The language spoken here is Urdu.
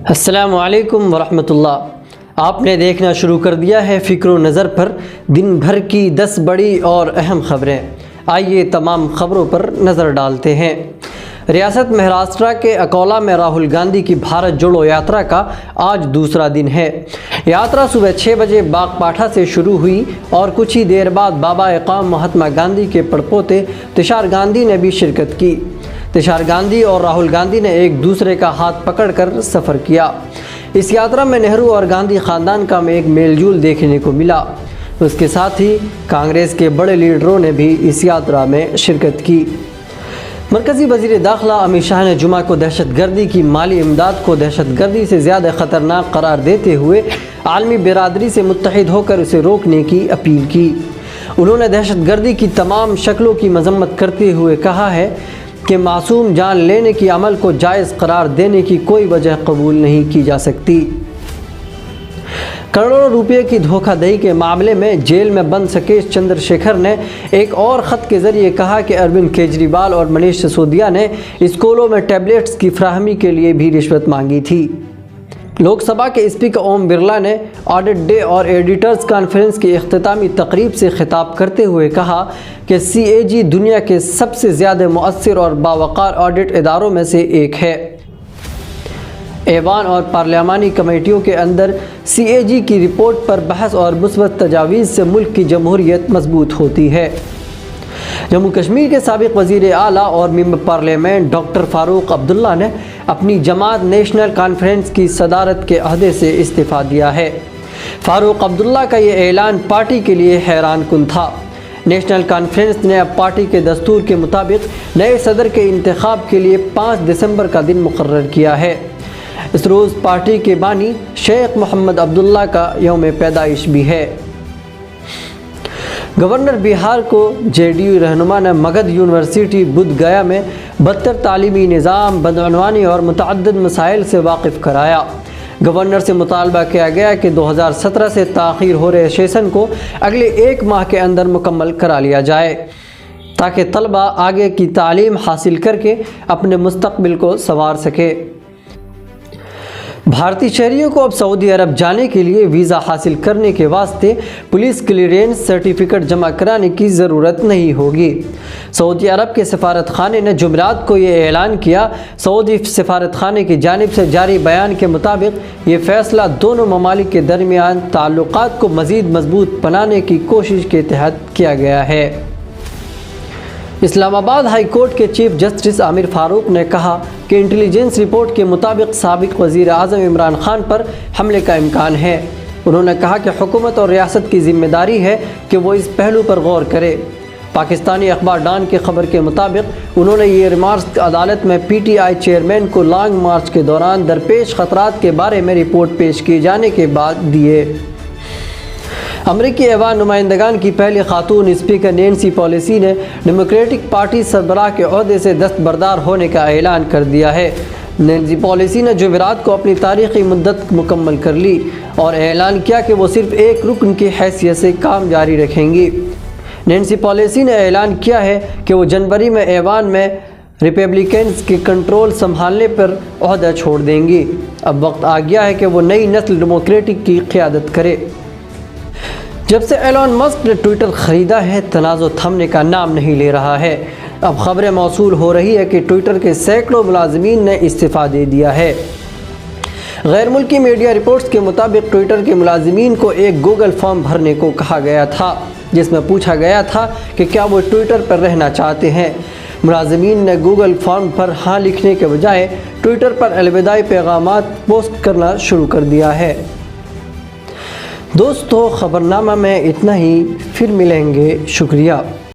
السلام علیکم ورحمۃ اللہ۔ آپ نے دیکھنا شروع کر دیا ہے فکر و نظر پر دن بھر کی 10 بڑی اور اہم خبریں۔ آئیے تمام خبروں پر نظر ڈالتے ہیں۔ ریاست مہاراشٹر کے اکولا میں راہل گاندھی کی بھارت جوڑو یاترا کا آج دوسرا دن ہے۔ یاترا صبح 6 بجے باگپاٹا سے شروع ہوئی اور کچھ ہی دیر بعد بابا قوم مہاتما گاندھی کے پڑپوتے تشار گاندھی نے بھی شرکت کی۔ تشار گاندھی اور راہل گاندھی نے ایک دوسرے کا ہاتھ پکڑ کر سفر کیا۔ اس یاترا میں نہرو اور گاندھی خاندان کا ایک میل جول دیکھنے کو ملا۔ اس کے ساتھ ہی کانگریس کے بڑے لیڈروں نے بھی اس یاترا میں شرکت کی۔ مرکزی وزیر داخلہ امت شاہ نے جمعہ کو دہشت گردی کی مالی امداد کو دہشت گردی سے زیادہ خطرناک قرار دیتے ہوئے عالمی برادری سے متحد ہو کر اسے روکنے کی اپیل کی۔ انہوں نے دہشت گردی کی تمام شکلوں کی مذمت کرتے ہوئے کہا ہے کہ معصوم جان لینے کے عمل کو جائز قرار دینے کی کوئی وجہ قبول نہیں کی جا سکتی۔ کروڑوں روپے کی دھوکہ دہی کے معاملے میں جیل میں بند سکیش چندر شیکھر نے ایک اور خط کے ذریعے کہا کہ اروند کیجریوال اور منیش سسودیا نے اسکولوں میں ٹیبلٹس کی فراہمی کے لیے بھی رشوت مانگی تھی۔ لوک سبھا کے اسپیکر اوم برلا نے آڈٹ ڈے اور ایڈیٹرز کانفرنس کی اختتامی تقریب سے خطاب کرتے ہوئے کہا کہ سی اے جی دنیا کے سب سے زیادہ مؤثر اور باوقار آڈٹ اداروں میں سے ایک ہے۔ ایوان اور پارلیمانی کمیٹیوں کے اندر سی اے جی کی رپورٹ پر بحث اور مثبت تجاویز سے ملک کی جمہوریت مضبوط ہوتی ہے۔ جموں کشمیر کے سابق وزیر اعلیٰ اور member parliament doctor Farooq Abdullah نے اپنی جماعت نیشنل کانفرنس کی صدارت کے عہدے سے استعفیٰ دیا ہے۔ فاروق عبداللہ کا یہ اعلان پارٹی کے لیے حیران کن تھا۔ نیشنل کانفرنس نے اب پارٹی کے دستور کے مطابق نئے صدر کے انتخاب کے لیے 5 دسمبر کا دن مقرر کیا ہے۔ اس روز پارٹی کے بانی شیخ محمد عبداللہ کا یوم پیدائش بھی ہے۔ گورنر بہار کو جے ڈی یو رہنما نے مگدھ یونیورسٹی بدھ گیا میں بدتر تعلیمی نظام، بدعنوانی اور متعدد مسائل سے واقف کرایا۔ گورنر سے مطالبہ کیا گیا کہ 2017 سے تاخیر ہو رہے سیشن کو اگلے 1 ماہ کے اندر مکمل کرا لیا جائے تاکہ طلبہ آگے کی تعلیم حاصل کر کے اپنے مستقبل کو سنوار سکے۔ بھارتی شہریوں کو اب سعودی عرب جانے کے لیے ویزا حاصل کرنے کے واسطے پولیس کلیئرنس سرٹیفکیٹ جمع کرانے کی ضرورت نہیں ہوگی۔ سعودی عرب کے سفارت خانے نے جمعرات کو یہ اعلان کیا۔ سعودی سفارت خانے کی جانب سے جاری بیان کے مطابق یہ فیصلہ دونوں ممالک کے درمیان تعلقات کو مزید مضبوط بنانے کی کوشش کے تحت کیا گیا ہے۔ اسلام آباد ہائی کورٹ کے چیف جسٹس عامر فاروق نے کہا کہ انٹیلیجنس رپورٹ کے مطابق سابق وزیر اعظم عمران خان پر حملے کا امکان ہے۔ انہوں نے کہا کہ حکومت اور ریاست کی ذمہ داری ہے کہ وہ اس پہلو پر غور کرے۔ پاکستانی اخبار ڈان کی خبر کے مطابق انہوں نے یہ ریمارکس عدالت میں پی ٹی آئی چیئرمین کو لانگ مارچ کے دوران درپیش خطرات کے بارے میں رپورٹ پیش کیے جانے کے بعد دیے۔ امریکی ایوان نمائندگان کی پہلی خاتون اسپیکر نینسی پیلوسی نے ڈیموکریٹک پارٹی سربراہ کے عہدے سے دستبردار ہونے کا اعلان کر دیا ہے۔ نینسی پیلوسی نے جمعرات کو اپنی تاریخی مدت مکمل کر لی اور اعلان کیا کہ وہ صرف ایک رکن کی حیثیت سے کام جاری رکھیں گی۔ نینسی پیلوسی نے اعلان کیا ہے کہ وہ جنوری میں ایوان میں ریپبلیکنز کے کنٹرول سنبھالنے پر عہدہ چھوڑ دیں گی۔ اب وقت آ گیا ہے کہ وہ نئی نسل ڈیموکریٹک کی قیادت کرے۔ جب سے ایلون مسک نے ٹویٹر خریدا ہے، تنازع تھمنے کا نام نہیں لے رہا ہے۔ اب خبریں موصول ہو رہی ہے کہ ٹویٹر کے سینکڑوں ملازمین نے استعفیٰ دے دیا ہے۔ غیر ملکی میڈیا رپورٹس کے مطابق ٹویٹر کے ملازمین کو ایک گوگل فارم بھرنے کو کہا گیا تھا جس میں پوچھا گیا تھا کہ کیا وہ ٹویٹر پر رہنا چاہتے ہیں۔ ملازمین نے گوگل فارم پر ہاں لکھنے کے بجائے ٹویٹر پر الوداعی پیغامات پوسٹ کرنا شروع کر دیا ہے۔ دوستو، خبرنامہ میں اتنا ہی، پھر ملیں گے، شکریہ۔